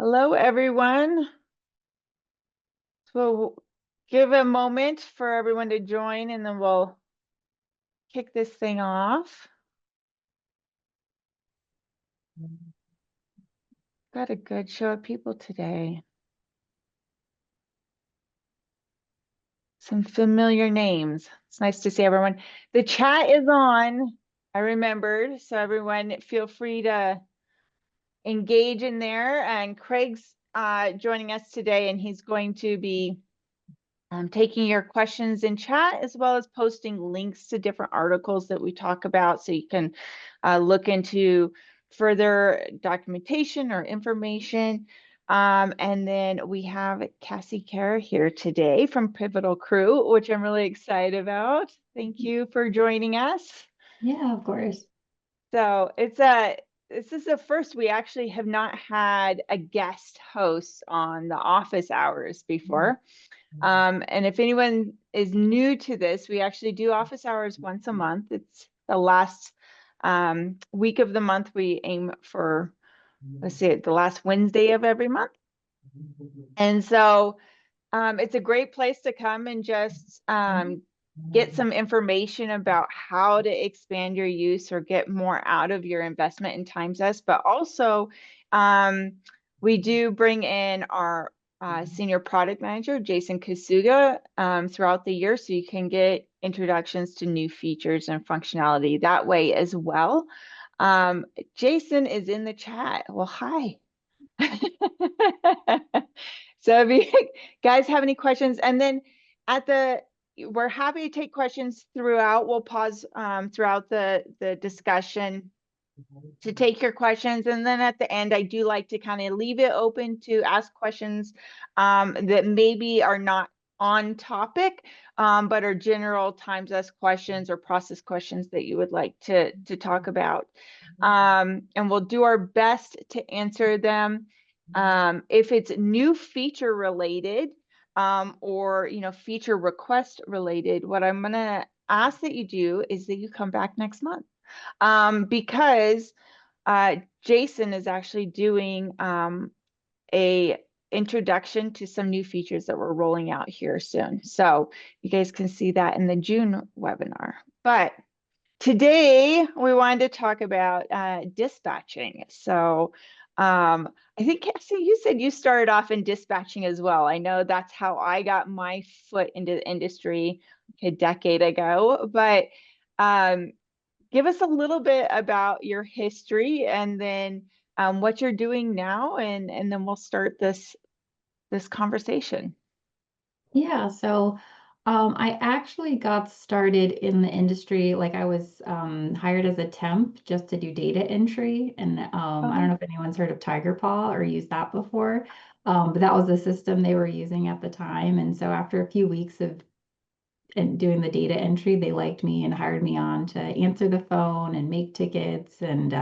Hello, everyone. So we'll give a moment for everyone to join and then we'll kick this thing off. Got a good show of people today. Some familiar names. It's nice to see everyone. The chat is on, I remembered, so everyone feel free to engage in there. And Craig's joining us today, and he's going to be taking your questions in chat, as well as posting links to different articles that we talk about, so you can look into further documentation or information. And then we have Cassie Kerr here today from Pivotal Crew, which I'm really excited about. Thank you for joining us. Yeah, of course. So this is the first. We actually have not had a guest host on the office hours before. And if anyone is new to this, we actually do office hours once a month. It's the last week of the month. We aim for, let's see, the last Wednesday of every month. And so it's a great place to come and just get some information about how to expand your use or get more out of your investment in TimesS. But also, we do bring in our senior product manager, Jason Kasuga, throughout the year, so you can get introductions to new features and functionality that way as well. Jason is in the chat. Well, hi. So if you guys have any questions, and then we're happy to take questions throughout. We'll pause throughout the discussion to take your questions. And then at the end, I do like to kind of leave it open to ask questions that maybe are not on topic, but are general TimesS questions or process questions that you would like to talk about. And we'll do our best to answer them. If it's new feature related or feature request related, what I'm going to ask that you do is that you come back next month, because Jason is actually doing a introduction to some new features that we're rolling out here soon. So you guys can see that in the June webinar. But today we wanted to talk about dispatching. So I think, Cassie, you said you started off in dispatching as well. I know that's how I got my foot into the industry a decade ago. But give us a little bit about your history and then what you're doing now, and then we'll start this conversation. Yeah, so I actually got started in the industry, like I was hired as a temp just to do data entry. And I don't know if anyone's heard of Tiger Paw or used that before, but that was the system they were using at the time. And so after a few weeks of doing the data entry, they liked me and hired me on to answer the phone and make tickets. And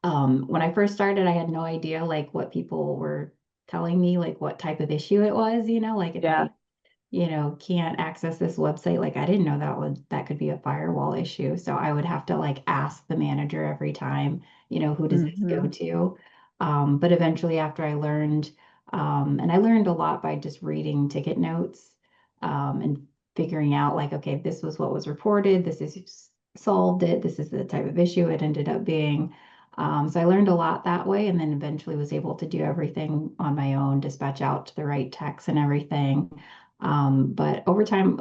when I first started, I had no idea like what people were telling me, like what type of issue it was, like if Yeah. I, can't access this website, like I didn't know that could be a firewall issue. So I would have to like ask the manager every time, who does this go to? But eventually after I learned, and I learned a lot by just reading ticket notes, and figuring out like, okay, this was what was reported, this is solved it, this is the type of issue it ended up being. So I learned a lot that way, and then eventually was able to do everything on my own, dispatch out to the right techs and everything. But over time,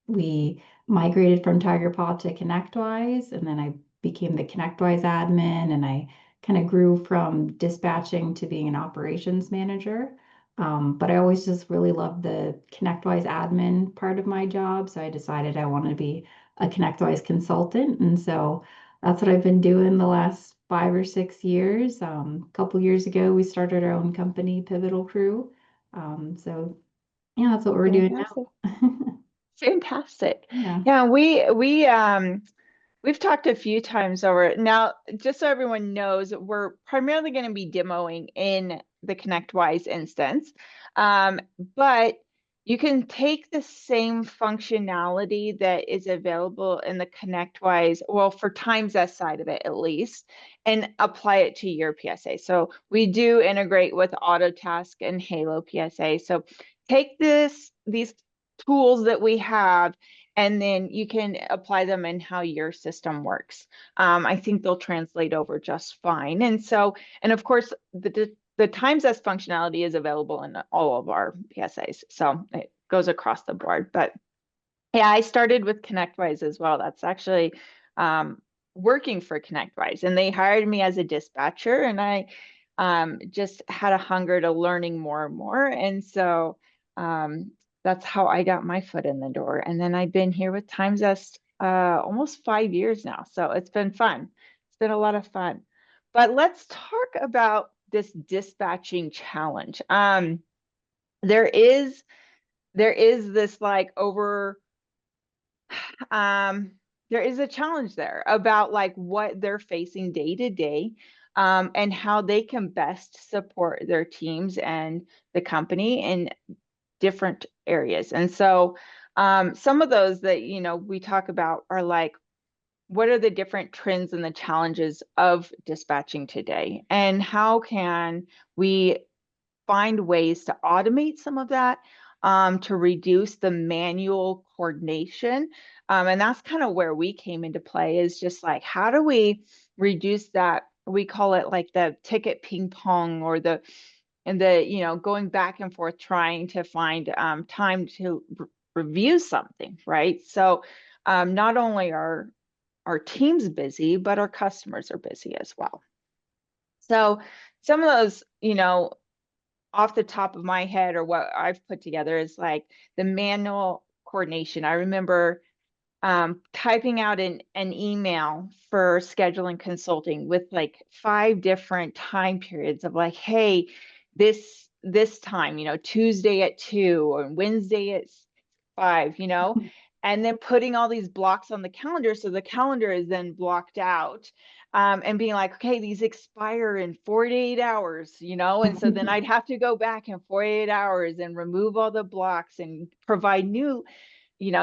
we migrated from TigerPaw to ConnectWise, and then I became the ConnectWise admin, and I kind of grew from dispatching to being an operations manager. But I always just really loved the ConnectWise admin part of my job, so I decided I wanted to be a ConnectWise consultant, and so that's what I've been doing the last 5 or 6 years. A couple years ago, we started our own company, Pivotal Crew. So yeah, that's what we're doing Fantastic. now. Fantastic. Yeah. Yeah, we've talked a few times over it. Now, just so everyone knows, we're primarily going to be demoing in the ConnectWise instance. But You can take the same functionality that is available in the ConnectWise, well, for TimesS side of it at least, and apply it to your PSA. So we do integrate with Autotask and Halo PSA. So take these tools that we have, and then you can apply them in how your system works. I think they'll translate over just fine. And so, and of course, the TimesS functionality is available in all of our PSAs, so it goes across the board. But yeah, I started with ConnectWise as well. That's actually working for ConnectWise, and they hired me as a dispatcher, and I just had a hunger to learning more and more. And so that's how I got my foot in the door. And then I've been here with TimesS almost 5 years now. So it's been fun. It's been a lot of fun. But let's talk about this dispatching challenge. There is this like there is a challenge there about like what they're facing day to day, and how they can best support their teams and the company in different areas. And so some of those that we talk about are like, what are the different trends and the challenges of dispatching today, and how can we find ways to automate some of that, to reduce the manual coordination. And that's kind of where we came into play, is just like, how do we reduce that? We call it like the ticket ping pong, or going back and forth trying to find time to review something, right? So not only are our teams busy, but our customers are busy as well. So some of those, off the top of my head, or what I've put together, is like the manual coordination. I remember typing out an email for scheduling consulting with like 5 different time periods of like, hey, this time, Tuesday at 2 or Wednesday at 5, and then putting all these blocks on the calendar, so the calendar is then blocked out, and being like, okay, these expire in 48 hours, and so then I'd have to go back in 48 hours and remove all the blocks and provide new,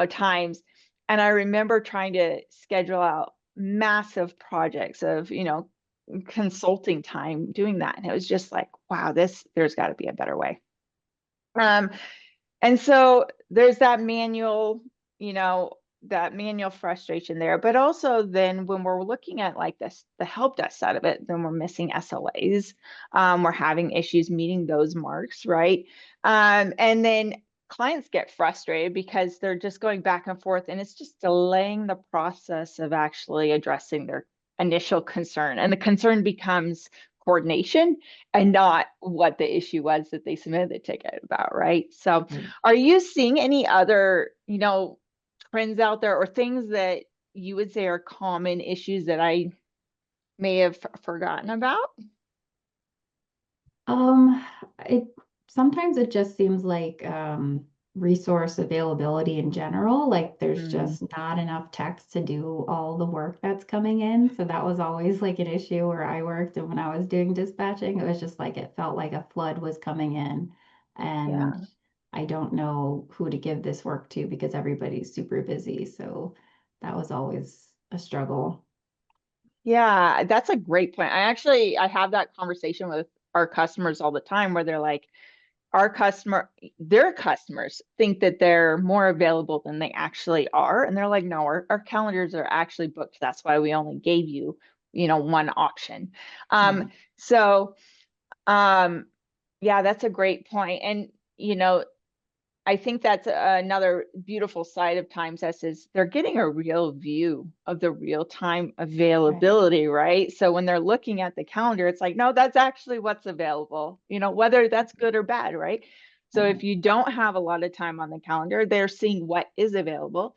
times. And I remember trying to schedule out massive projects of, consulting time doing that. And it was just like, wow, there's got to be a better way. And so there's that manual, that manual frustration there. But also then when we're looking at like this, the help desk side of it, then we're missing SLAs. We're having issues meeting those marks, right? And then clients get frustrated because they're just going back and forth, and it's just delaying the process of actually addressing their initial concern. And the concern becomes coordination and not what the issue was that they submitted the ticket about, right? So are you seeing any other, trends out there, or things that you would say are common issues that I may have forgotten about? It sometimes it just seems like resource availability in general, like there's just not enough techs to do all the work that's coming in. So that was always like an issue where I worked, and when I was doing dispatching, it was just like it felt like a flood was coming in, and Yeah. I don't know who to give this work to because everybody's super busy. So that was always a struggle. Yeah, that's a great point. I have that conversation with our customers all the time, where they're like, their customers think that they're more available than they actually are. And they're like, no, our calendars are actually booked. That's why we only gave you, one option. Yeah. So yeah, that's a great point. And, I think that's another beautiful side of TimesS, is they're getting a real view of the real-time Right. availability, right? So when they're looking at the calendar, it's like, no, that's actually what's available, whether that's good or bad, right? So if Right. you don't have a lot of time on the calendar, they're seeing what is available.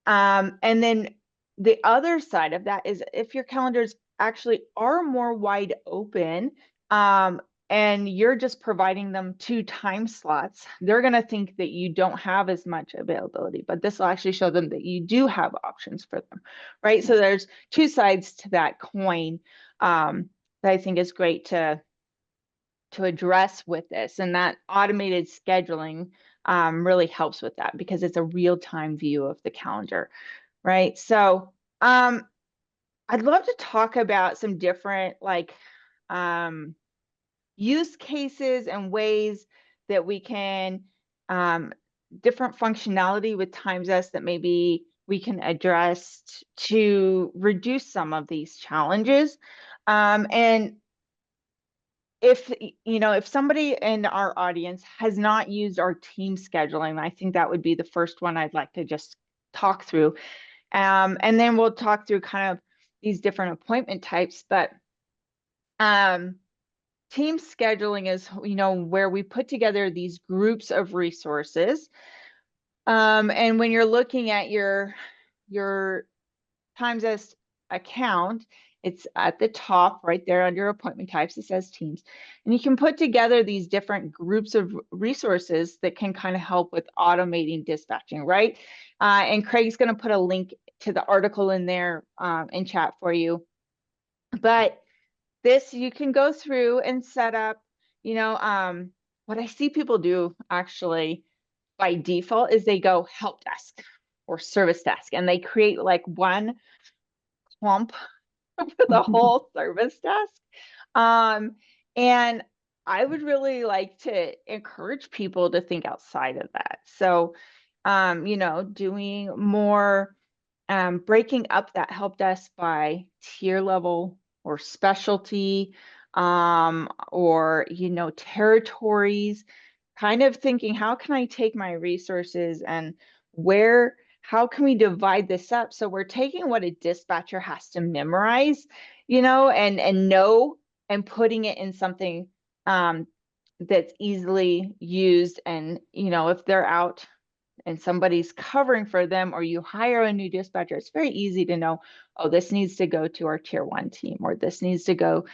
And then the other side of that is, if your calendars actually are more wide open, and you're just providing them 2 time slots, they're going to think that you don't have as much availability, but this will actually show them that you do have options for them, right? So there's 2 sides to that coin, that I think is great to address with this. And that automated scheduling really helps with that because it's a real-time view of the calendar, right? So I'd love to talk about some different like use cases and ways that we can different functionality with TimesS that maybe we can address to reduce some of these challenges. And if if somebody in our audience has not used our team scheduling, I think that would be the first one I'd like to just talk through. And then we'll talk through kind of these different appointment types. But team scheduling is, where we put together these groups of resources. And when you're looking at your TimesS account, it's at the top right there under appointment types, it says teams. And you can put together these different groups of resources that can kind of help with automating dispatching, right? And Craig's going to put a link to the article in there in chat for you. But this, you can go through and set up, what I see people do actually by default is they go help desk or service desk, and they create like one clump for the whole service desk. And I would really like to encourage people to think outside of that. So, doing more, breaking up that help desk by tier level or specialty, or, territories, kind of thinking, how can I take my resources and how can we divide this up? So we're taking what a dispatcher has to memorize, and know, and putting it in something that's easily used. And, if they're out and somebody's covering for them, or you hire a new dispatcher, it's very easy to know, oh, this needs to go to our tier 1 team, or this needs to go,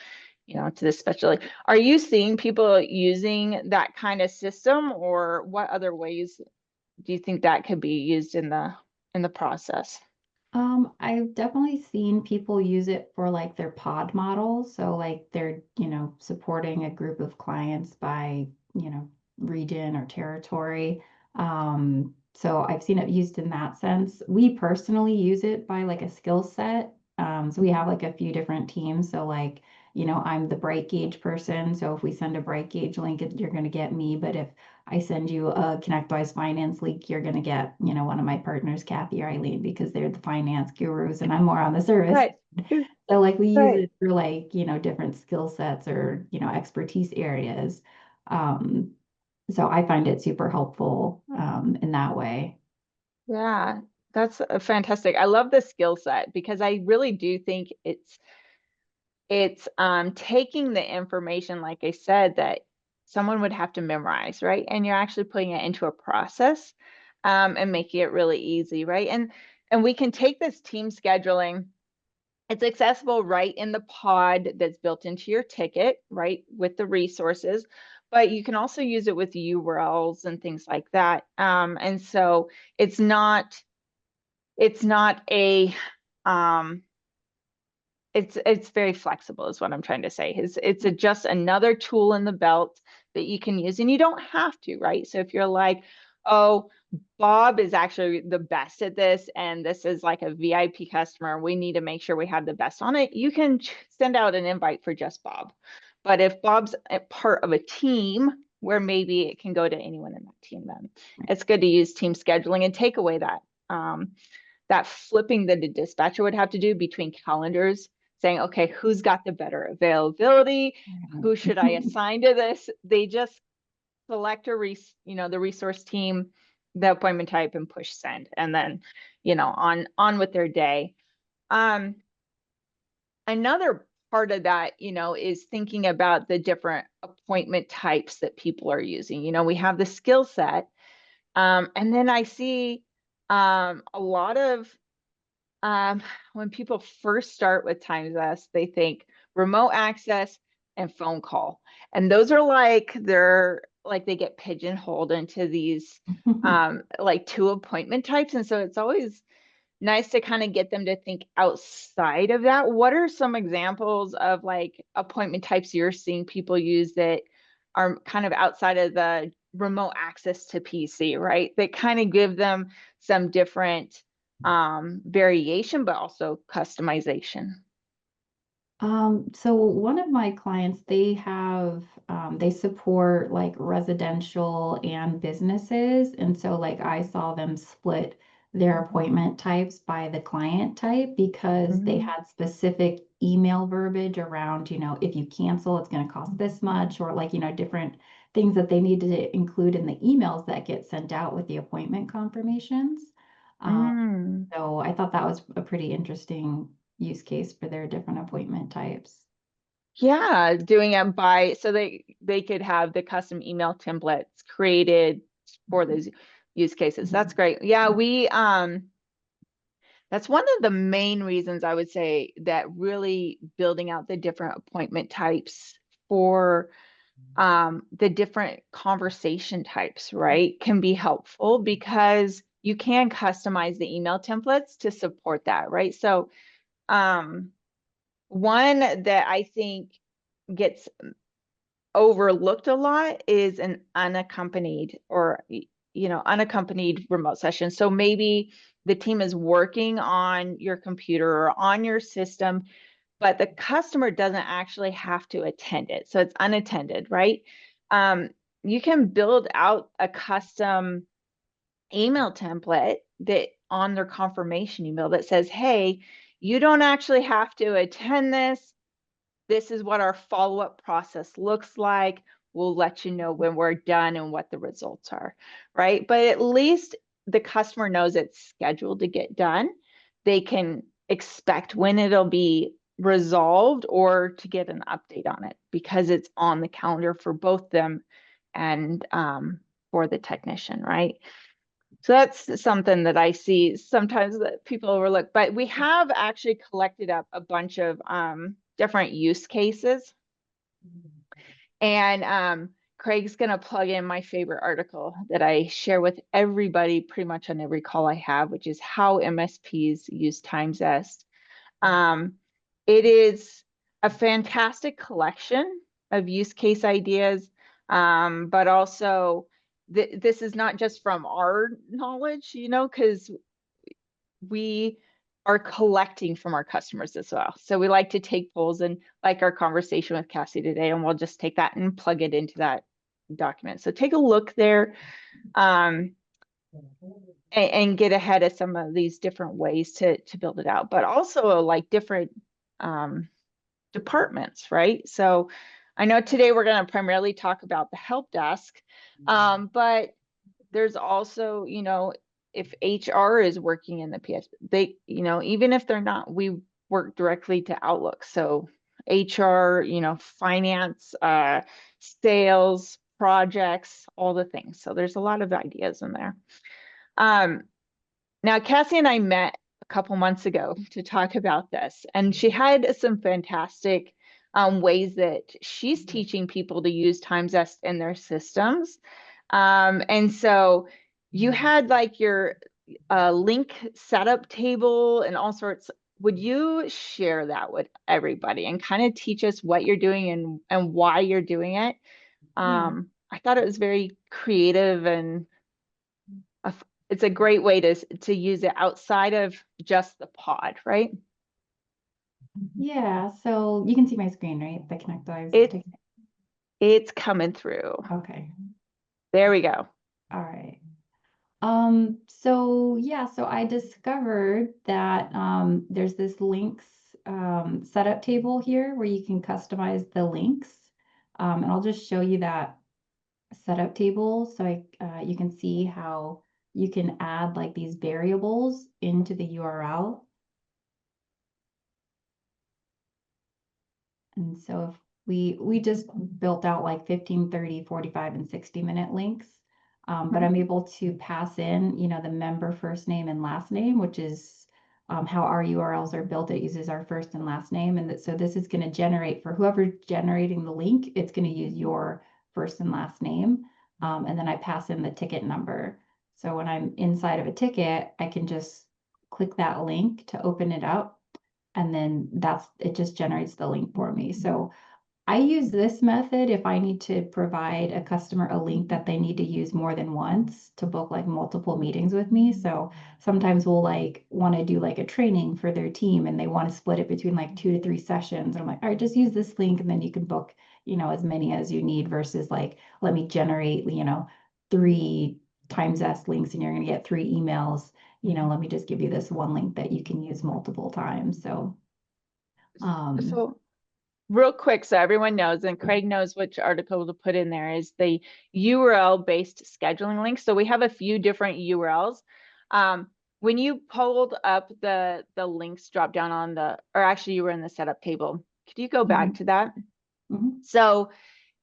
to the specialty. Are you seeing people using that kind of system, or what other ways do you think that could be used in the process? I've definitely seen people use it for like their pod model. So like they're, supporting a group of clients by, region or territory. So I've seen it used in that sense. We personally use it by like a skill set. So we have like a few different teams. So like, I'm the bright gauge person. So if we send a bright gauge link, you're going to get me. But if I send you a ConnectWise finance link, you're going to get, one of my partners, Kathy or Eileen, because they're the finance gurus and I'm more on the service. Right. So like we use Right. it for like, different skill sets or, expertise areas. So I find it super helpful in that way. Yeah, that's fantastic. I love the skill set because I really do think it's taking the information, like I said, that someone would have to memorize, right? And you're actually putting it into a process, and making it really easy, right? And we can take this team scheduling. It's accessible right in the pod that's built into your ticket, right, with the resources, but you can also use it with URLs and things like that. And so it's not a it's very flexible is what I'm trying to say. It's just another tool in the belt that you can use, and you don't have to, right? So if you're like, oh, Bob is actually the best at this, and this is like a VIP customer, we need to make sure we have the best on it, you can send out an invite for just Bob. But if Bob's a part of a team where maybe it can go to anyone in that team, then it's good to use team scheduling and take away that flipping that the dispatcher would have to do between calendars, saying, okay, who's got the better availability? Who should I assign to this? They just select the resource team, the appointment type, and push send, and then, on with their day. Another part of that, is thinking about the different appointment types that people are using. We have the skill set, and then I see a lot of when people first start with TimesS, they think remote access and phone call. And those are like, they get pigeonholed into these like 2 appointment types. And so it's always nice to kind of get them to think outside of that. What are some examples of like appointment types you're seeing people use that are kind of outside of the remote access to PC, right? That kind of give them some different variation, but also customization. So one of my clients, they have, they support like residential and businesses. And so like I saw them split their appointment types by the client type because they had specific email verbiage around, if you cancel, it's going to cost this much, or like, different things that they need to include in the emails that get sent out with the appointment confirmations. So I thought that was a pretty interesting use case for their different appointment types. Yeah, doing it by so they could have the custom email templates created for those use cases. That's great. Yeah, we that's one of the main reasons I would say that really building out the different appointment types for the different conversation types, right, can be helpful because you can customize the email templates to support that, right? So one that I think gets overlooked a lot is an unaccompanied or unaccompanied remote session. So maybe the team is working on your computer or on your system, but the customer doesn't actually have to attend it. So it's unattended, right? You can build out a custom email template that on their confirmation email that says, hey, you don't actually have to attend this. This is what our follow-up process looks like. We'll let you know when we're done and what the results are, right? But at least the customer knows it's scheduled to get done. They can expect when it'll be resolved or to get an update on it because it's on the calendar for both them and for the technician, right? So that's something that I see sometimes that people overlook, but we have actually collected up a bunch of different use cases. And Craig's going to plug in my favorite article that I share with everybody pretty much on every call I have, which is how MSPs use TimeZest. It is a fantastic collection of use case ideas, but also this is not just from our knowledge, because we are collecting from our customers as well. So we like to take polls, and like our conversation with Cassie today, and we'll just take that and plug it into that document. So take a look there and get ahead of some of these different ways to build it out, but also like different departments, right? So I know today we're going to primarily talk about the help desk, but there's also, if HR is working in the PS, they, even if they're not, we work directly to Outlook. So HR, finance, sales, projects, all the things. So there's a lot of ideas in there. Now Cassie and I met a couple months ago to talk about this, and she had some fantastic ways that she's teaching people to use TimeZest in their systems. And so you had like your link setup table and all sorts. Would you share that with everybody and kind of teach us what you're doing and why you're doing it? I thought it was very creative, and it's a great way to use it outside of just the pod, right? Yeah, so you can see my screen, right? The Connect Live. It's coming through. Okay. There we go. All right. So yeah, so I discovered that there's this links setup table here where you can customize the links. And I'll just show you that setup table so you can see how you can add like these variables into the URL. And so if we just built out like 15, 30, 45, and 60-minute links. But I'm able to pass in, the member first name and last name, which is how our URLs are built. It uses our first and last name. And so this is going to generate for whoever's generating the link, it's going to use your first and last name. And then I pass in the ticket number. So when I'm inside of a ticket, I can just click that link to open it up. And then it just generates the link for me. So I use this method if I need to provide a customer a link that they need to use more than once to book like multiple meetings with me. So sometimes we'll like want to do like a training for their team and they want to split it between like 2 to 3 sessions. And I'm like, all right, just use this link and then you can book, as many as you need versus like, let me generate, 3 times S links and you're going to get 3 emails. Let me just give you this one link that you can use multiple times. So, um, So real quick, so everyone knows, and Craig knows which article to put in there, is the URL-based scheduling link. So we have a few different URLs. When you pulled up the links drop down on or actually you were in the setup table. Could you go back to that? So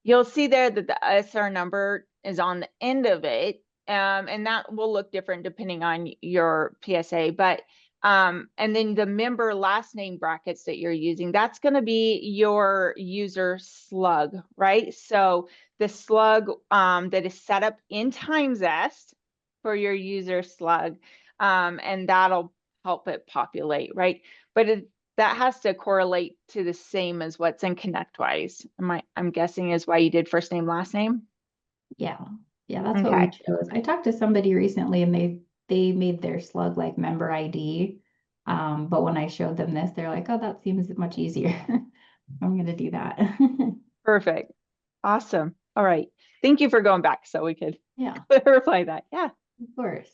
you'll see there that the SR number is on the end of it. And that will look different depending on your PSA, but and then the member last name brackets that you're using, that's going to be your user slug, right? So the slug that is set up in TimesZest for your user slug, and that'll help it populate, right? But that has to correlate to the same as what's in ConnectWise. I'm guessing is why you did first name, last name. Yeah. Yeah, that's what we Okay. chose. I talked to somebody recently and they made their slug like member ID. But when I showed them this, they're like, oh, that seems much easier. I'm gonna do that. Perfect. Awesome. All right. Thank you for going back so we could Yeah, clarify that. Yeah. of course.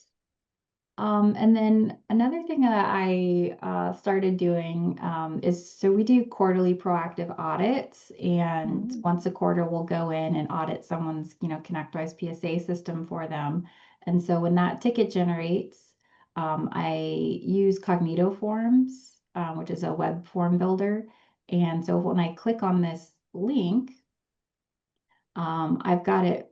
And then another thing that I started doing is so we do quarterly proactive audits, and once a quarter we'll go in and audit someone's, ConnectWise PSA system for them. And so when that ticket generates, I use Cognito Forms, which is a web form builder. And so when I click on this link, I've got it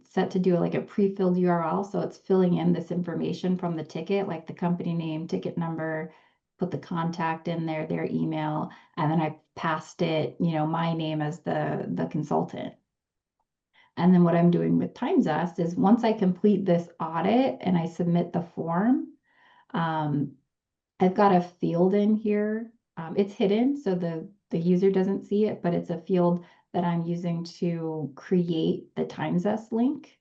set to do like a pre-filled URL. So it's filling in this information from the ticket, like the company name, ticket number, put the contact in there, their email, and then I passed it, my name as the consultant. And then what I'm doing with TimesZest is once I complete this audit and I submit the form, um, I've got a field in here. It's hidden, so the user doesn't see it, but it's a field that I'm using to create the TimesZest link,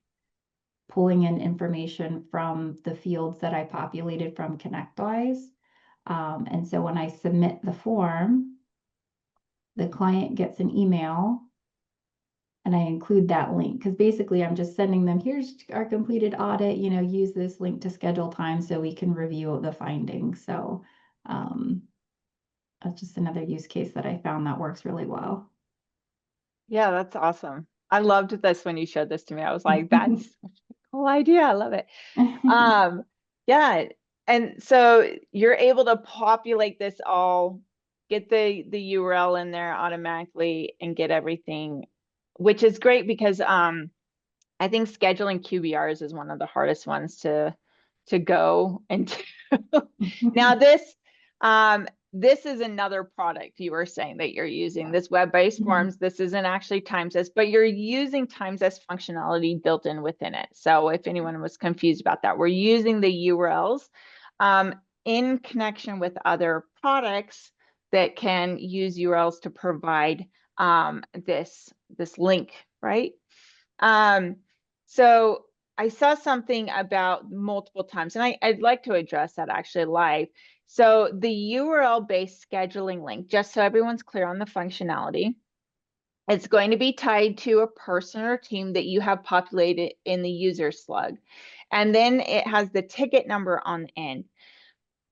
pulling in information from the fields that I populated from ConnectWise. And so when I submit the form, the client gets an email and I include that link because basically I'm just sending them, here's our completed audit, use this link to schedule time so we can review the findings. So that's just another use case that I found that works really well. Yeah, that's awesome. I loved this when you showed this to me. I was like, that's such a cool idea. I love it. Yeah. And so you're able to populate this all, get the URL in there automatically and get everything, which is great because I think scheduling QBRs is one of the hardest ones to go into. Now this is another product you were saying that you're using, this web-based forms. This isn't actually TimesZest, but you're using TimesZest functionality built in within it. So if anyone was confused about that, we're using the URLs in connection with other products that can use URLs to provide this link, right? So I saw something about multiple times, and I'd like to address that actually live. So the URL-based scheduling link, just so everyone's clear on the functionality, it's going to be tied to a person or team that you have populated in the user slug. And then it has the ticket number on the end.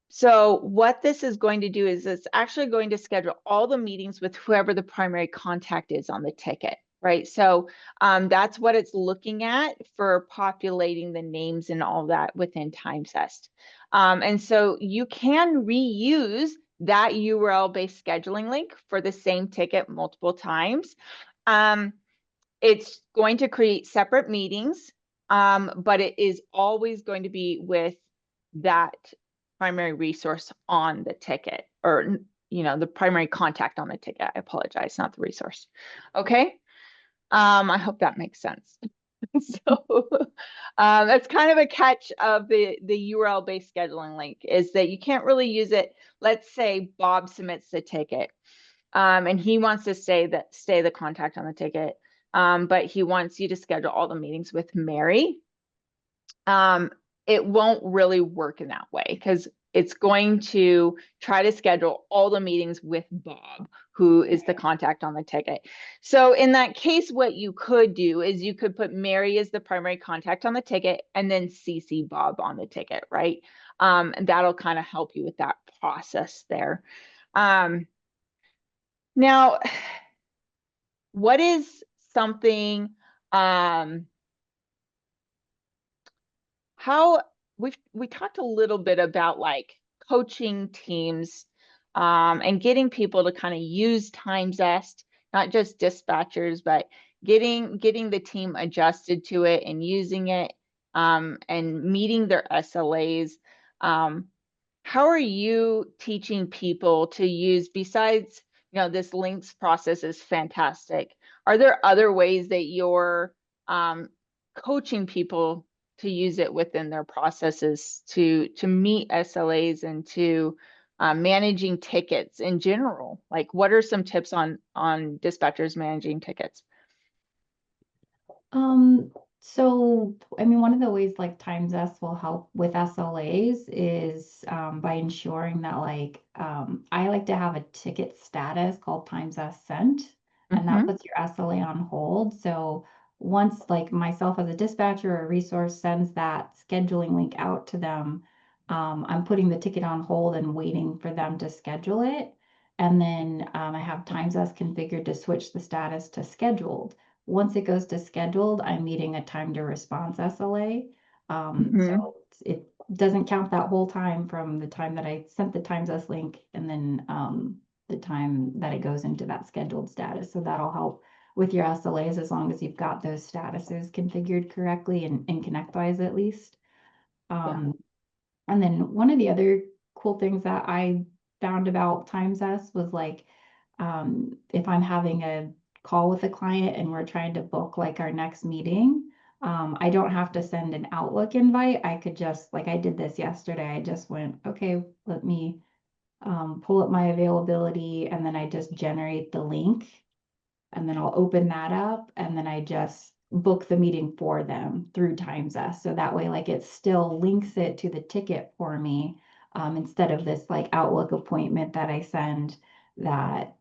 So what this is going to do is it's actually going to schedule all the meetings with whoever the primary contact is on the ticket, right? So that's what it's looking at for populating the names and all that within TimesZest. And so you can reuse that URL-based scheduling link for the same ticket multiple times. It's going to create separate meetings, but it is always going to be with that primary resource on the ticket, or the primary contact on the ticket. I apologize, not the resource. Okay. I hope that makes sense. So that's kind of a catch of the URL-based scheduling link, is that you can't really use it. Let's say Bob submits the ticket. And he wants to stay the contact on the ticket. But he wants you to schedule all the meetings with Mary. It won't really work in that way because it's going to try to schedule all the meetings with Bob, who is the contact on the ticket. So in that case, what you could do is you could put Mary as the primary contact on the ticket and then CC Bob on the ticket, right? And that'll kind of help you with that process there. Now, what is something, how we talked a little bit about like coaching teams and getting people to kind of use time zest, not just dispatchers, but getting the team adjusted to it and using it and meeting their SLAs. How are you teaching people to use, besides, this links process is fantastic. Are there other ways that you're coaching people to use it within their processes to meet SLAs and to managing tickets in general? Like, what are some tips on dispatchers managing tickets? So I mean, one of the ways like Time Zest will help with SLAs is by ensuring that like I like to have a ticket status called Time Zest sent, and that Mm-hmm. puts your SLA on hold. So once like myself as a dispatcher or resource sends that scheduling link out to them, I'm putting the ticket on hold and waiting for them to schedule it. And then I have Time Zest configured to switch the status to scheduled. Once it goes to scheduled, I'm meeting a time to response SLA. Mm-hmm. So it doesn't count that whole time from the time that I sent the Times S link and then the time that it goes into that scheduled status. So that'll help with your SLAs as long as you've got those statuses configured correctly and ConnectWise at least. Yeah. And then one of the other cool things that I found about Times S was like, if I'm having a call with a client and we're trying to book like our next meeting, I don't have to send an Outlook invite. I could just, like I did this yesterday, I just went, okay, let me pull up my availability and then I just generate the link and then I'll open that up and then I just book the meeting for them through TimesS. So that way, like it still links it to the ticket for me instead of this like Outlook appointment that I send that,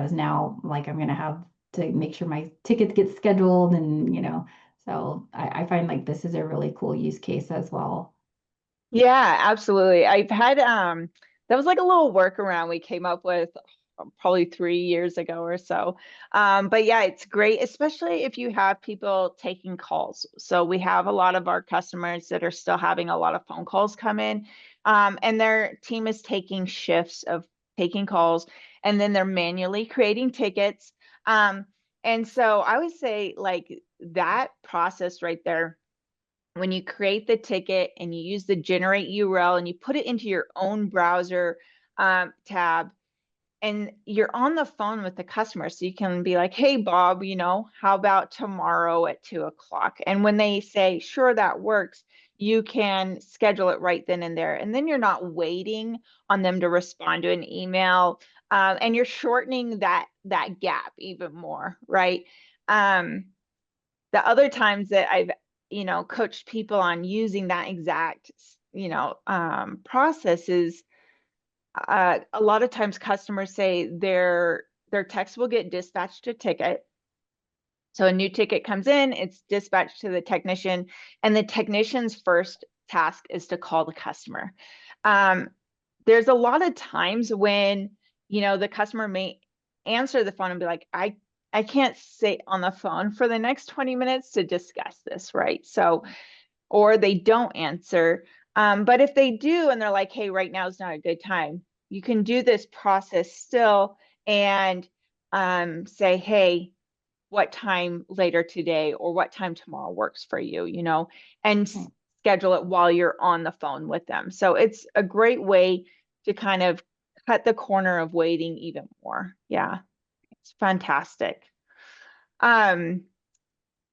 is now like I'm going to have to make sure my tickets get scheduled and. So I find like this is a really cool use case as well. Yeah, absolutely. I've had that was like a little workaround we came up with probably 3 years ago or so. But yeah, it's great, especially if you have people taking calls. So we have a lot of our customers that are still having a lot of phone calls come in, and their team is taking shifts of taking calls, and then they're manually creating tickets. And so I would say like that process right there, when you create the ticket and you use the generate URL and you put it into your own browser tab, and you're on the phone with the customer, so you can be like, hey Bob, how about tomorrow at 2 o'clock? And when they say sure, that works, you can schedule it right then and there, and then you're not waiting on them to respond to an email, and you're shortening that gap even more, right? The other times that I've, coached people on using that exact, process is, a lot of times customers say their text will get dispatched to ticket. So a new ticket comes in, it's dispatched to the technician, and the technician's first task is to call the customer. There's a lot of times when, the customer may answer the phone and be like, I can't sit on the phone for the next 20 minutes to discuss this, right? So, or they don't answer. But if they do and they're like, hey, right now is not a good time, you can do this process still and say, hey, what time later today or what time tomorrow works for you, and schedule it while you're on the phone with them. So it's a great way to kind of cut the corner of waiting even more. Yeah, it's fantastic.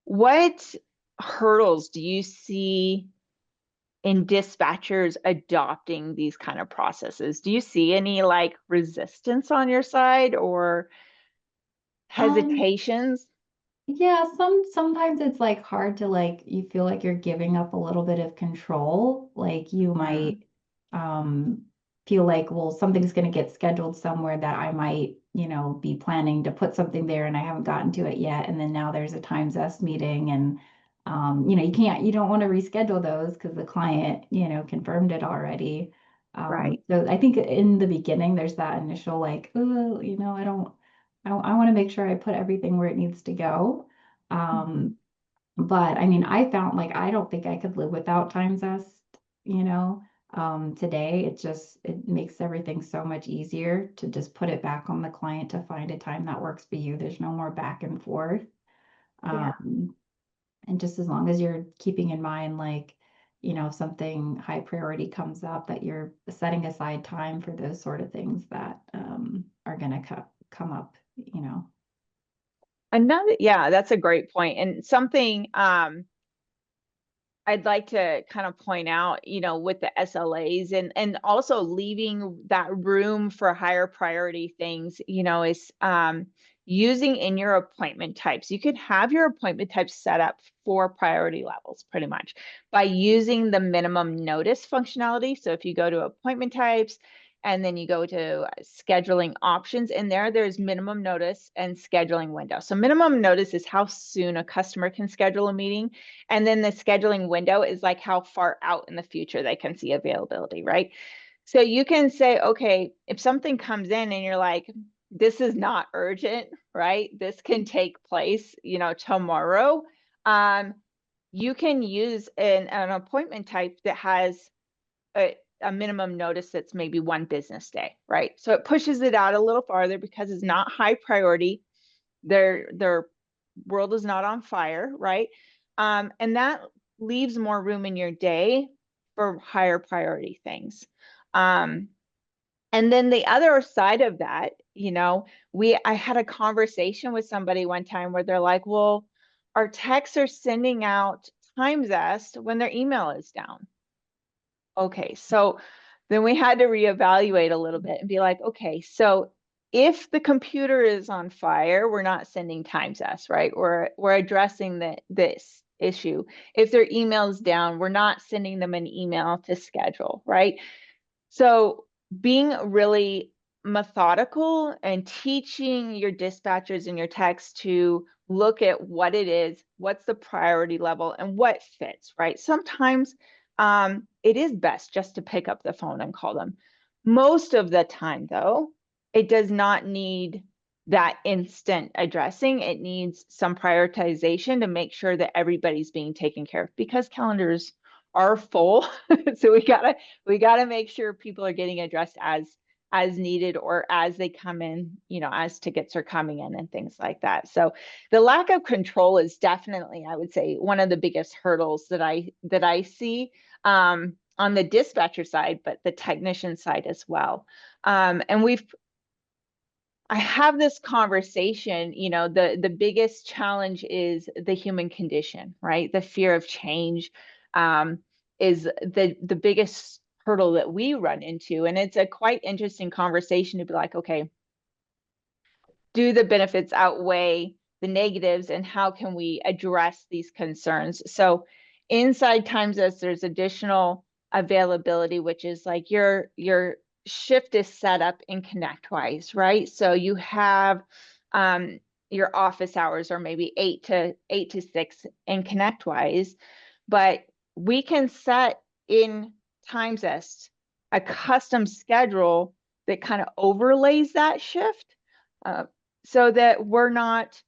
What hurdles do you see in dispatchers adopting these kind of processes? Do you see any like resistance on your side or Um, hesitations? Yeah, sometimes it's like hard to like you feel like you're giving up a little bit of control. Like you Mm, might um feel like, well, something's gonna get scheduled somewhere that I might, be planning to put something there and I haven't gotten to it yet. And then now there's a Times S meeting and you don't want to reschedule those because the client, confirmed it already. right. So I think in the beginning there's that initial like, oh, I don't I want to make sure I put everything where it needs to go. Mhm. Um, but I mean, I found like I don't think I could live without Time Zest, you know. Today it makes everything so much easier to just put it back on the client to find a time that works for you. There's no more back and forth. Yeah. Um, and just as long as you're keeping in mind, like, if something high priority comes up, that you're setting aside time for those sort of things that are going to come up, you know. Another, yeah, that's a great point. And something I'd like to kind of point out, with the SLAs and also leaving that room for higher priority things, is using in your appointment types. You can have your appointment types set up for priority levels pretty much by using the minimum notice functionality. So if you go to appointment types and then you go to scheduling options in there's minimum notice and scheduling window. So minimum notice is how soon a customer can schedule a meeting. And then the scheduling window is like how far out in the future they can see availability, right? So you can say, okay, if something comes in and you're like, this is not urgent, right? This can take place, tomorrow. Um, you can use an appointment type that has a minimum notice that's maybe 1 business day, right? So it pushes it out a little farther because it's not high priority. Their world is not on fire, right? And that leaves more room in your day for higher priority things. Um, and then the other side of that, I had a conversation with somebody one time where they're like, well, our techs are sending out time zest when their email is down. Okay, so then we had to reevaluate a little bit and be like, okay, so if the computer is on fire, we're not sending time zest, right? We're addressing this issue. If their email's down, we're not sending them an email to schedule, right? So being really methodical and teaching your dispatchers and your techs to look at what it is, what's the priority level, and what fits, right? Sometimes it is best just to pick up the phone and call them. Most of the time, though, it does not need that instant addressing. It needs some prioritization to make sure that everybody's being taken care of because calendars are full. So we gotta make sure people are getting addressed as needed or as they come in, as tickets are coming in and things like that. So the lack of control is definitely, I would say, one of the biggest hurdles that I see on the dispatcher side, but the technician side as well. And I have this conversation, the biggest challenge is the human condition, right? The fear of change is the biggest hurdle that we run into. And it's a quite interesting conversation to be like, okay, do the benefits outweigh the negatives and how can we address these concerns? So inside times as there's additional availability, which is like your shift is set up in ConnectWise, right? So you have your office hours are maybe 8 to 6 in ConnectWise, but we can set in TimesEst a custom schedule that kind of overlays that shift. Uh, so that we're not,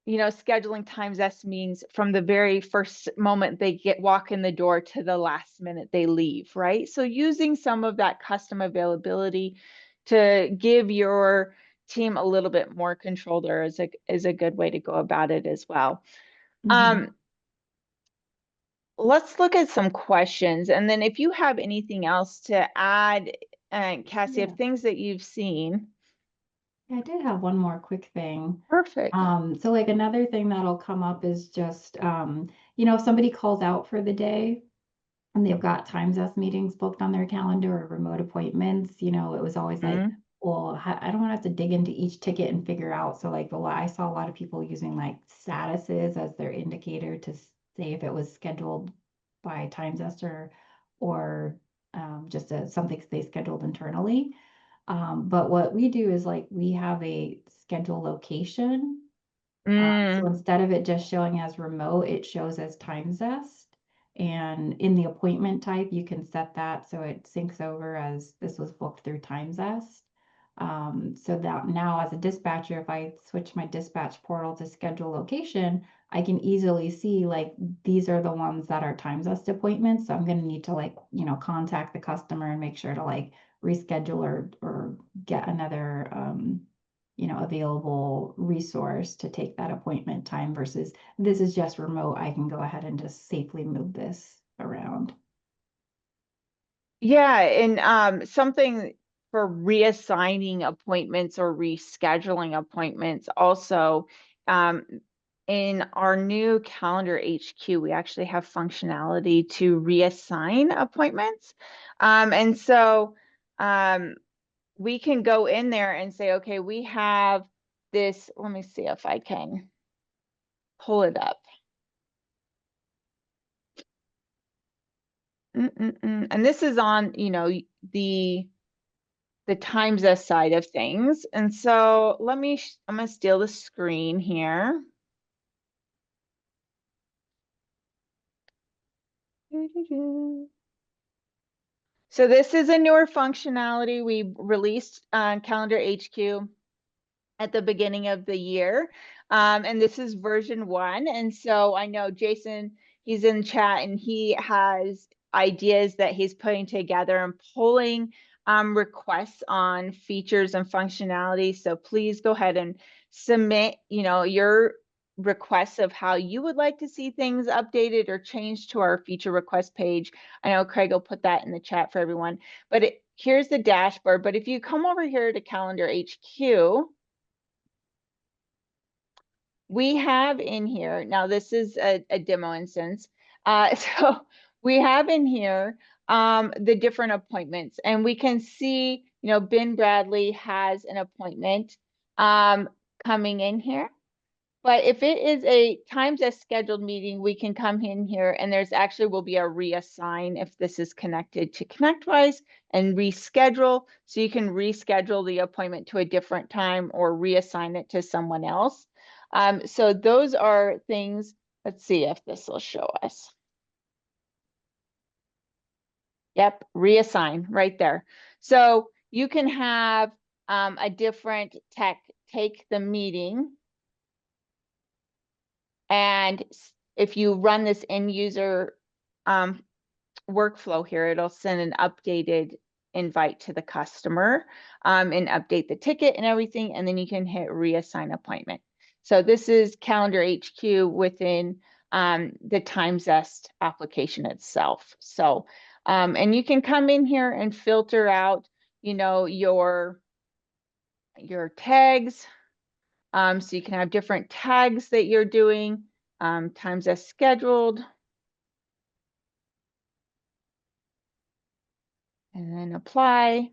scheduling times S means from the very first moment they walk in the door to the last minute they leave, right? So using some of that custom availability to give your team a little bit more control there is a good way to go about it as well. Mhm. Let's look at some questions, and then if you have anything else to add, Cassie, of Yeah. things that you've seen. I did have one more quick thing. Perfect. So like another thing that'll come up is just, if somebody calls out for the day and they've got times us meetings booked on their calendar or remote appointments, you know, it was always like, well, I don't want to have to dig into each ticket and figure out. So like I saw a lot of people using like statuses as their indicator to say if it was scheduled by Times or just something they scheduled internally. But what we do is like we have a schedule location. So instead of it just showing as remote, it shows as time zest. And in the appointment type, you can set that so it syncs over as this was booked through time zest. So that now as a dispatcher, if I switch my dispatch portal to schedule location, I can easily see like these are the ones that are time zest appointments. So I'm going to need to like, you know, contact the customer and make sure to like reschedule or get another you know, available resource to take that appointment time versus this is just remote. I can go ahead and just safely move this around. Yeah, and something for reassigning appointments or rescheduling appointments also, in our new calendar HQ, we actually have functionality to reassign appointments. And so we can go in there and say, okay, we have this, let me see if I can pull it up. And this is on, you know, the times us side of things. And so let me, I'm gonna steal the screen here. So this is a newer functionality we released on Calendar HQ at the beginning of the year. And this is version 1. And so I know Jason, he's in chat and he has ideas that he's putting together and pulling requests on features and functionality. So please go ahead and submit, you know, your requests of how you would like to see things updated or changed to our feature request page. I know Craig will put that in the chat for everyone, but here's the dashboard. But if you come over here to Calendar HQ, we have in here, now this is a demo instance. So we have in here the different appointments, and we can see, you know, Ben Bradley has an appointment coming in here. But if it is a times as scheduled meeting, we can come in here and there's actually will be a reassign if this is connected to ConnectWise and reschedule. So you can reschedule the appointment to a different time or reassign it to someone else. So those are things, let's see if this will show us. Yep, reassign right there. So you can have a different tech take the meeting. And if you run this end user workflow here, it'll send an updated invite to the customer and update the ticket and everything. And then you can hit reassign appointment. So this is Calendar HQ within the Time Zest application itself. So, and you can come in here and filter out, you know, your tags. So you can have different tags that you're doing, times as scheduled. And then apply.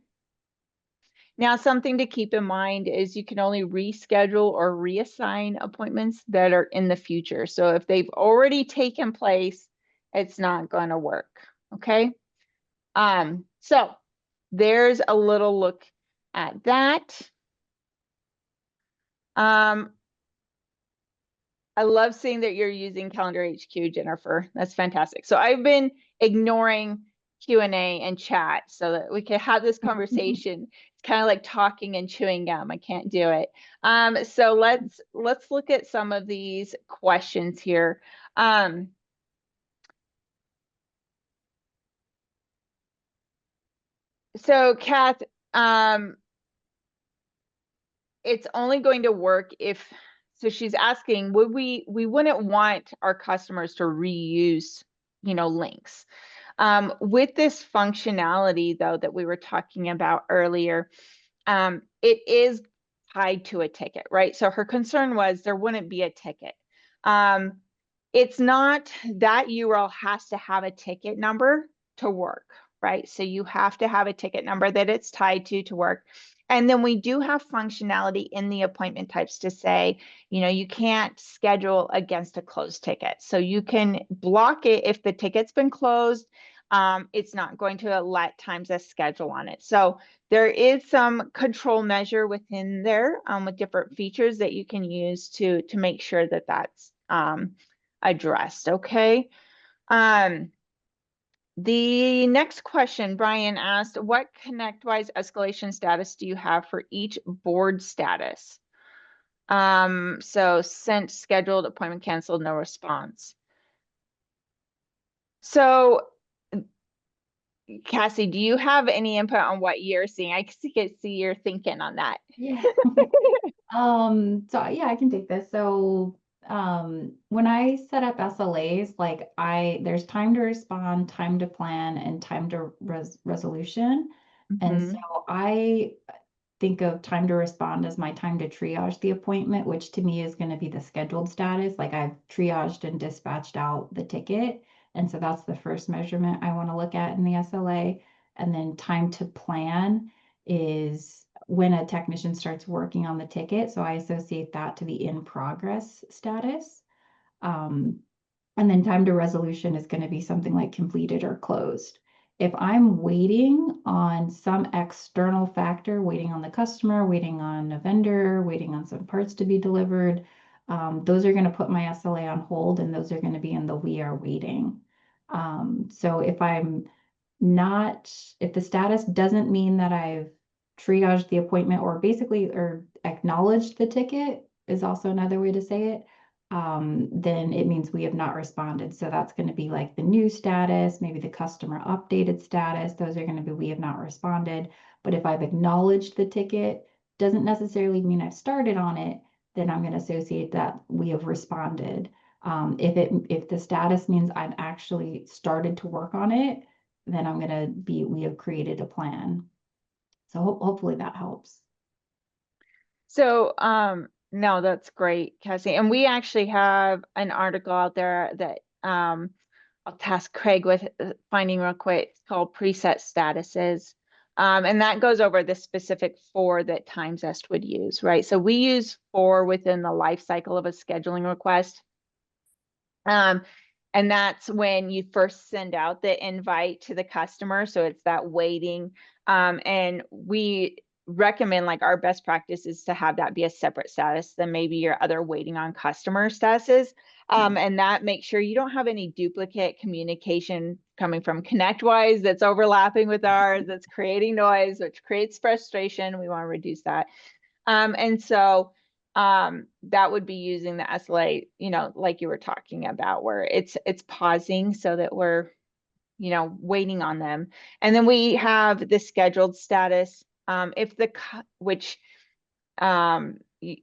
Now, something to keep in mind is you can only reschedule or reassign appointments that are in the future. So if they've already taken place, it's not going to work. Okay. So there's a little look at that. I love seeing that you're using Calendar HQ, Jennifer. That's fantastic. So I've been ignoring Q&A and chat so that we can have this conversation. It's kind of like talking and chewing gum. I can't do it. So let's look at some of these questions here. So Kath, it's only going to work if, so she's asking, we wouldn't want our customers to reuse, you know, links. With this functionality though, that we were talking about earlier, it is tied to a ticket, right? So her concern was there wouldn't be a ticket. It's not that URL has to have a ticket number. to work, right? So you have to have a ticket number that it's tied to work. And then we do have functionality in the appointment types to say, you can't schedule against a closed ticket. So you can block it if the ticket's been closed. It's not going to let times a schedule on it. So there is some control measure within there with different features that you can use to make sure that that's addressed. Okay. The next question, Brian asked, what ConnectWise escalation status do you have for each board status? So sent, scheduled, appointment canceled, no response. So Cassie, do you have any input on what you're seeing? I can see you're thinking on that. Yeah. So yeah, I can take this. So when I set up SLAs, like there's time to respond, time to plan, and time to resolution. And so I think of time to respond as my time to triage the appointment, which to me is going to be the scheduled status. Like I've triaged and dispatched out the ticket. And so that's the first measurement I want to look at in the SLA. And then time to plan is when a technician starts working on the ticket. So I associate that to the in progress status. And then time to resolution is going to be something like completed or closed. If I'm waiting on some external factor, waiting on the customer, waiting on a vendor, waiting on some parts to be delivered, those are going to put my SLA on hold, and those are going to be in the we are waiting. So if the status doesn't mean that I've triaged the appointment or acknowledged the ticket is also another way to say it, then it means we have not responded. So that's going to be like the new status, maybe the customer updated status. Those are going to be we have not responded. But if I've acknowledged the ticket, doesn't necessarily mean I've started on it, then I'm going to associate that we have responded. If the status means I've actually started to work on it, then I'm going to we have created a plan. So hopefully that helps. So, no, that's great, Cassie. And we actually have an article out there that I'll task Craig with finding real quick. It's called Preset Statuses. And that goes over the specific 4 that TimesEst would use, right? So we use 4 within the life cycle of a scheduling request. And that's when you first send out the invite to the customer. So it's that waiting. And we recommend, like, our best practice is to have that be a separate status than maybe your other waiting on customer statuses. And that makes sure you don't have any duplicate communication coming from ConnectWise that's overlapping with ours, that's creating noise, which creates frustration. We want to reduce that. And so that would be using the SLA, like you were talking about, where it's pausing so that we're, waiting on them. And then we have the scheduled status. Which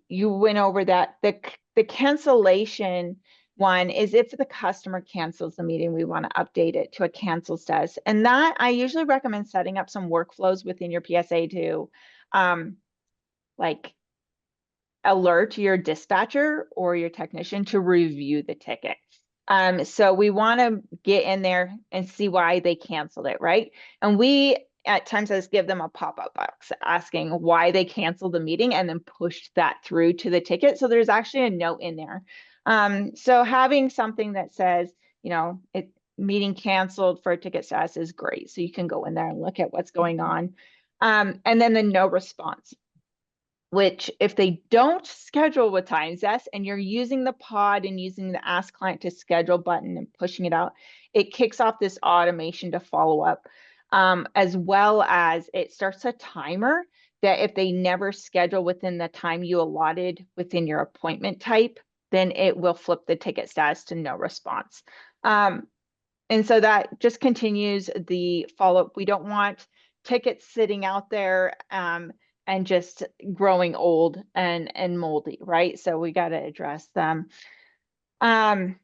you went over that, the cancellation one is if the customer cancels the meeting, we want to update it to a cancel status. And that I usually recommend setting up some workflows within your PSA to like alert your dispatcher or your technician to review the ticket. So we want to get in there and see why they canceled it, right? And we at times give them a pop-up box asking why they canceled the meeting and then pushed that through to the ticket. So there's actually a note in there. So having something that says, meeting canceled for a ticket status is great. So you can go in there and look at what's going on. And then the no response, which if they don't schedule with TimesEst and you're using the pod and using the Ask Client to Schedule button and pushing it out, it kicks off this automation to follow up, as well as it starts a timer that if they never schedule within the time you allotted within your appointment type, then it will flip the ticket status to no response. And so that just continues the follow-up. We don't want tickets sitting out there and just growing old and moldy, right? So we got to address them. I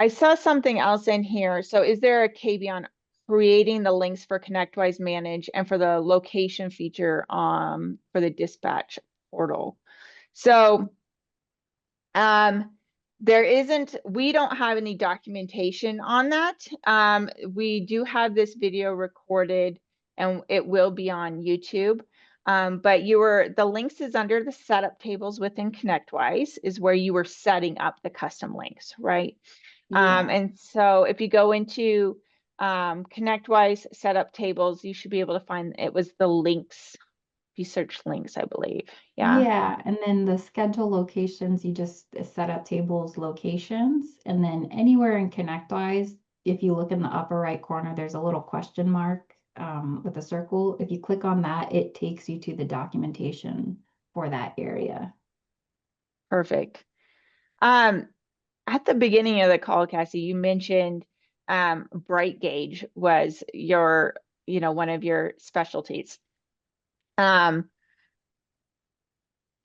saw something else in here. So is there a KB on creating the links for ConnectWise Manage and for the location feature for the dispatch portal? So we don't have any documentation on that. We do have this video recorded and it will be on YouTube. But the links is under the setup tables within ConnectWise is where you were setting up the custom links, right? Yeah. And so if you go into ConnectWise setup tables, you should be able to find, it was the links. If you search links, I believe. Yeah. Yeah, and then the schedule locations, you just set up tables locations, and then anywhere in ConnectWise, if you look in the upper right corner, there's a little question mark with a circle. If you click on that, it takes you to the documentation for that area. Perfect. At the beginning of the call, Cassie, you mentioned bright gauge was your, one of your specialties.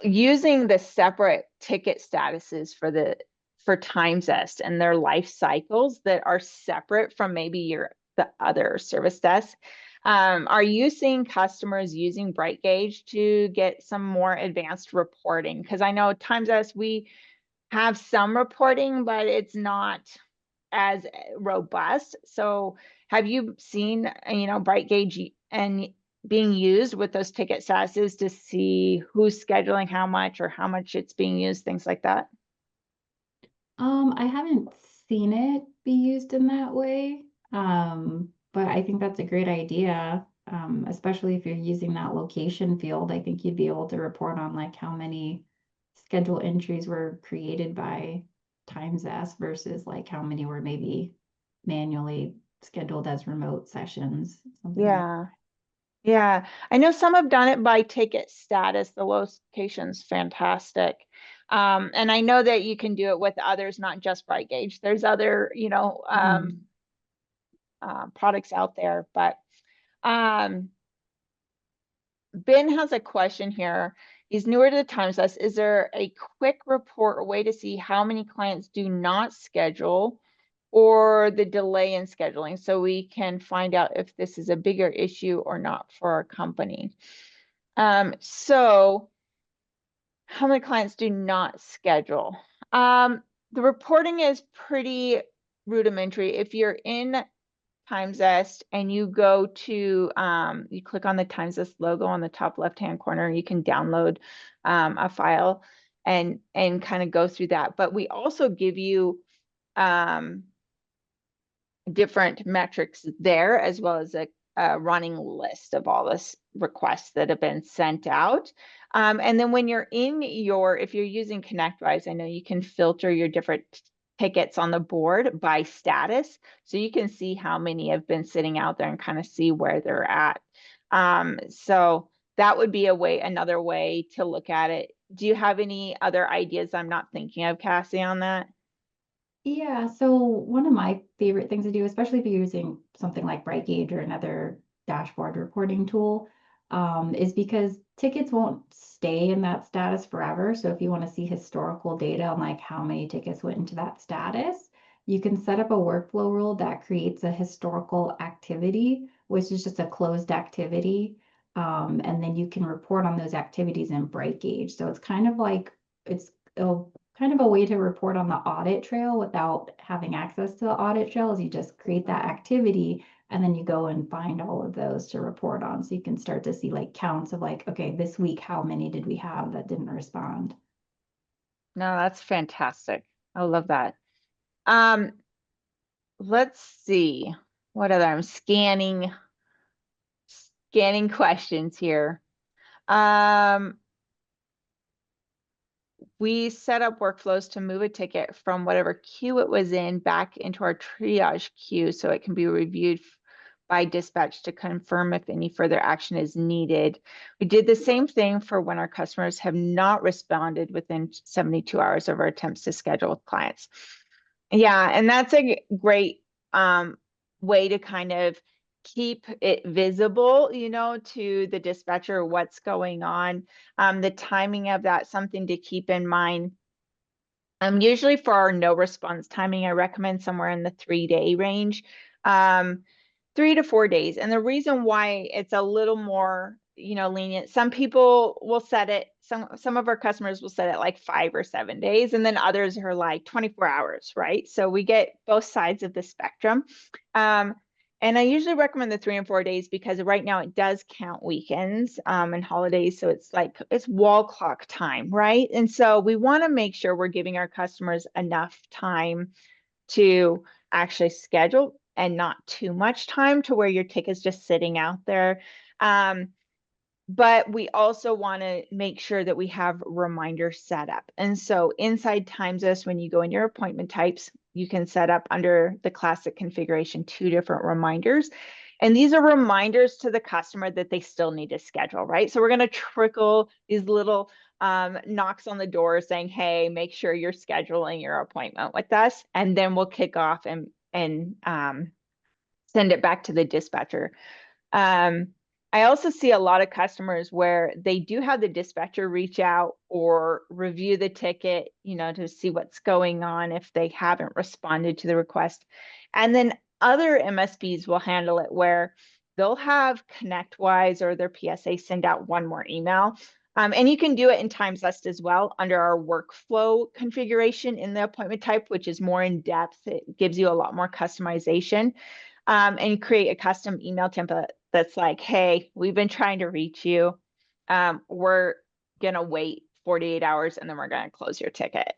Using the separate ticket statuses for TimesEst and their life cycles that are separate from maybe the other service desk. Are you seeing customers using Bright Gauge to get some more advanced reporting? Because I know TimesEst, we have some reporting, but it's not as robust. So have you seen, Bright Gauge and being used with those ticket statuses to see who's scheduling how much or how much it's being used, things like that? I haven't seen it be used in that way, but I think that's a great idea, especially if you're using that location field. I think you'd be able to report on like how many schedule entries were created by TimesS versus like how many were maybe manually scheduled as remote sessions, something like Yeah. Yeah. I know some have done it by ticket status. The location's fantastic. And I know that you can do it with others, not just Bright Gauge. There's other, that. products out there, but um, Ben has a question here. He's newer to the Times List. Is there a quick report or way to see how many clients do not schedule or the delay in scheduling so we can find out if this is a bigger issue or not for our company? So how many clients do not schedule? The reporting is pretty rudimentary. If you're in TimesZest and you go to, you click on the TimesZest logo on the top left-hand corner, you can download a file and kind of go through that. But we also give you different metrics there, as well as a running list of all the requests that have been sent out. And then when you're if you're using ConnectWise, I know you can filter your different tickets on the board by status. So you can see how many have been sitting out there and kind of see where they're at. So that would be another way to look at it. Do you have any other ideas I'm not thinking of, Cassie, on that? Yeah, so one of my favorite things to do, especially if you're using something like BrightGauge or another dashboard reporting tool, is because tickets won't stay in that status forever. So if you want to see historical data on like how many tickets went into that status, you can set up a workflow rule that creates a historical activity, which is just a closed activity. And then you can report on those activities in BrightGauge. So it's kind of like it'll kind of a way to report on the audit trail without having access to the audit trail is you just create that activity and then you go and find all of those to report on. So you can start to see like counts of like, okay, this week, how many did we have that didn't respond? No, that's fantastic. I love that. Um, let's see what other I'm scanning questions here. We set up workflows to move a ticket from whatever queue it was in back into our triage queue so it can be reviewed by dispatch to confirm if any further action is needed. We did the same thing for when our customers have not responded within 72 hours of our attempts to schedule with clients. Yeah, and that's a great way to kind of keep it visible, to the dispatcher, what's going on. The timing of that, something to keep in mind. Usually for our no response timing, I recommend somewhere in the 3-day range, 3 to 4 days. And the reason why it's a little more, lenient. Some people will set it, some of our customers will set it like 5 or 7 days, and then others are like 24 hours, right? So we get both sides of the spectrum. And I usually recommend the 3 and 4 days because right now it does count weekends and holidays. So it's like it's wall clock time, right? And so we want to make sure we're giving our customers enough time to actually schedule and not too much time to where your ticket's just sitting out there. But we also want to make sure that we have reminders set up. And so inside TimesUs, when you go in your appointment types, you can set up under the classic configuration 2 different reminders. And these are reminders to the customer that they still need to schedule, right? So we're going to trickle these little knocks on the door saying, hey, make sure you're scheduling your appointment with us. And then we'll kick off and send it back to the dispatcher. I also see a lot of customers where they do have the dispatcher reach out or review the ticket, to see what's going on if they haven't responded to the request. And then other MSPs will handle it where they'll have ConnectWise or their PSA send out one more email. And you can do it in TimesUs as well under our workflow configuration in the appointment type, which is more in depth. It gives you a lot more customization. And create a custom email template that's like, hey, we've been trying to reach you. We're going to wait 48 hours and then we're going to close your ticket,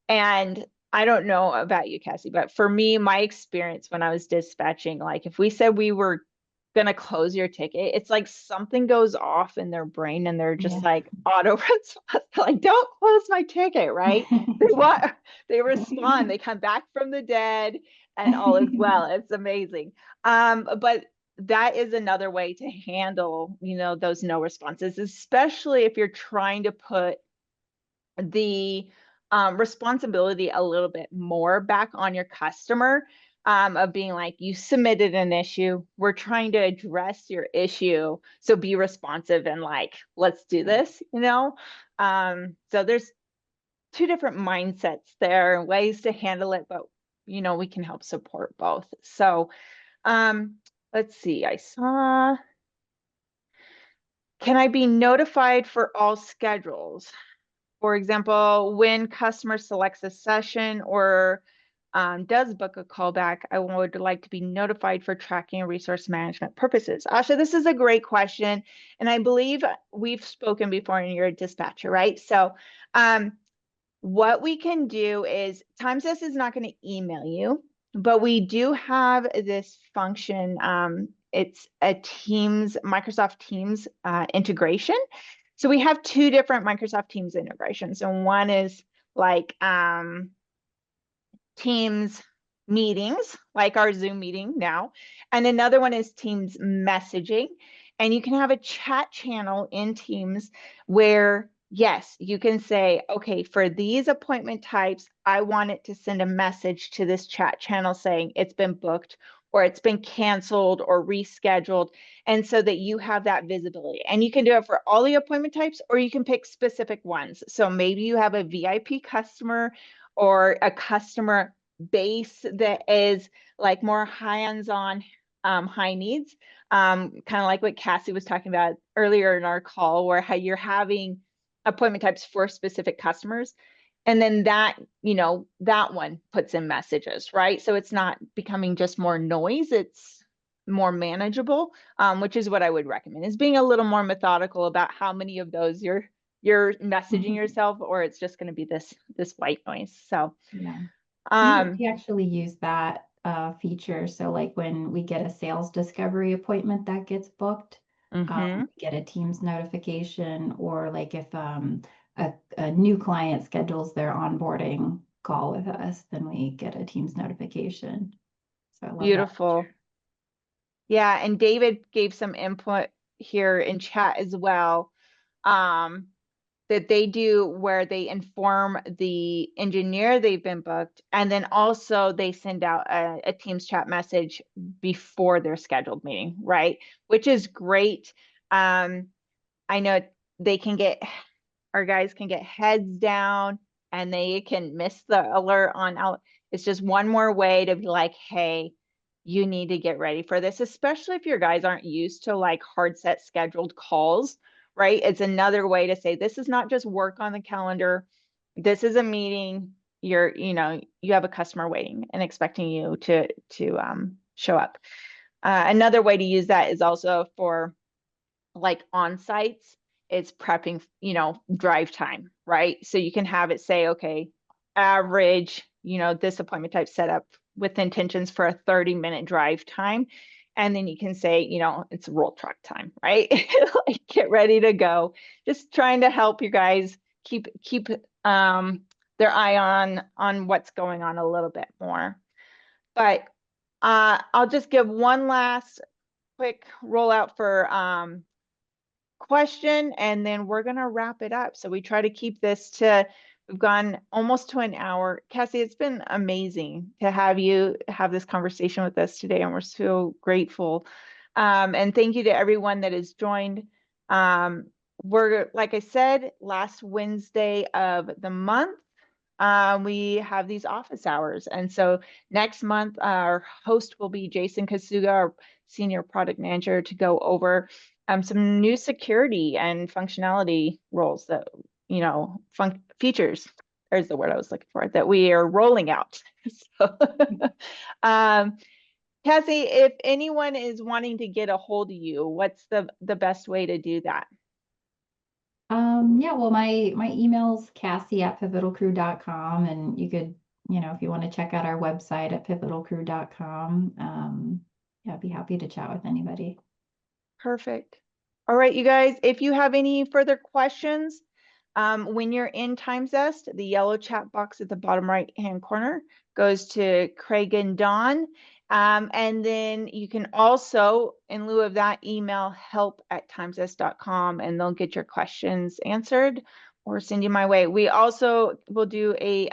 And I don't know about you, Cassie, but for me, my experience when I was dispatching, like if we said we were going to close your ticket, it's like something goes off in their brain and they're just like auto response, like, don't close my ticket, right? They respond, they come back from the dead and all is well. It's amazing. But that is another way to handle, those no responses, especially if you're trying to put the responsibility a little bit more back on your customer, of being like, you submitted an issue, we're trying to address your issue, so be responsive and like, let's do this, so there's 2 different mindsets there and ways to handle it, but we can help support both. So let's see, I saw, can I be notified for all schedules? For example, when customer selects a session or does book a callback, I would like to be notified for tracking and resource management purposes. Asha, this is a great question. And I believe we've spoken before and you're a dispatcher, right? So what we can do is TimesUs is not going to email you, but we do have this function. It's a Microsoft Teams integration. So we have 2 different Microsoft Teams integrations. And one is like Teams meetings, like our Zoom meeting now. And another one is Teams messaging. And you can have a chat channel in Teams where, yes, you can say, okay, for these appointment types, I want it to send a message to this chat channel saying it's been booked or it's been canceled or rescheduled. And so that you have that visibility. And you can do it for all the appointment types, or you can pick specific ones. So maybe you have a VIP customer or a customer base that is like more hands-on, high needs, kind of like what Cassie was talking about earlier in our call, where how you're having appointment types for specific customers. And then that, that one puts in messages, right? So it's not becoming just more noise, it's more manageable, which is what I would recommend, is being a little more methodical about how many of those you're messaging yourself, or it's just going to be this white noise. So yeah, we actually use that feature. So like when we get a sales discovery appointment that gets booked, we get a Teams notification, or like if a new client schedules their onboarding call with us, then we get a Teams notification. So I love beautiful. that. Yeah, and David gave some input here in chat as well, that they do where they inform the engineer they've been booked, and then also they send out a Teams chat message before their scheduled meeting, right? Which is great. I know our guys can get heads down and they can miss the alert on out. It's just one more way to be like, hey, you need to get ready for this, especially if your guys aren't used to like hard set scheduled calls, right? It's another way to say, this is not just work on the calendar. This is a meeting. You're, you have a customer waiting and expecting you to show up. Another way to use that is also for like on sites. It's prepping, drive time, right? So you can have it say, okay, average, this appointment type set up with intentions for a 30-minute drive time. And then you can say, it's roll truck time, right? Like get ready to go. Just trying to help you guys keep their eye on what's going on a little bit more. But I'll just give one last quick rollout for question, and then we're going to wrap it up. So we try to keep this to, we've gone almost to an hour. Cassie, it's been amazing to have you have this conversation with us today, and we're so grateful. And thank you to everyone that has joined. We're, like I said, last Wednesday of the month, we have these office hours. And so next month, our host will be Jason Kasuga, our senior product manager, to go over some new security and functionality roles that, features, there's the word I was looking for, that we are rolling out. So, Cassie, if anyone is wanting to get a hold of you, what's the best way to do that? Yeah, well, my email's Cassie@pivotalcrew.com, and you could, if you want to check out our website at pivotalcrew.com, yeah, I'd be happy to chat with anybody. Perfect. All right, you guys, if you have any further questions, when you're in TimeZest, the yellow chat box at the bottom right-hand corner goes to Craig and Dawn. And then you can also, in lieu of that, email help@timezest.com, and they'll get your questions answered or send you my way. We also will do a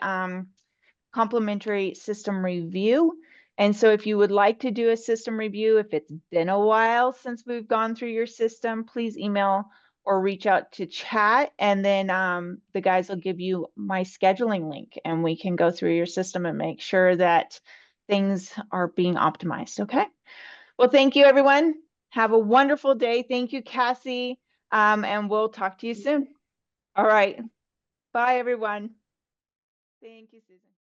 complimentary system review. And so if you would like to do a system review, if it's been a while since we've gone through your system, please email or reach out to chat, and then the guys will give you my scheduling link, and we can go through your system and make sure that things are being optimized. Okay. Well, thank you, everyone. Have a wonderful day. Thank you, Cassie. And we'll talk to you soon. All right. Bye, everyone. Thank you, Susan.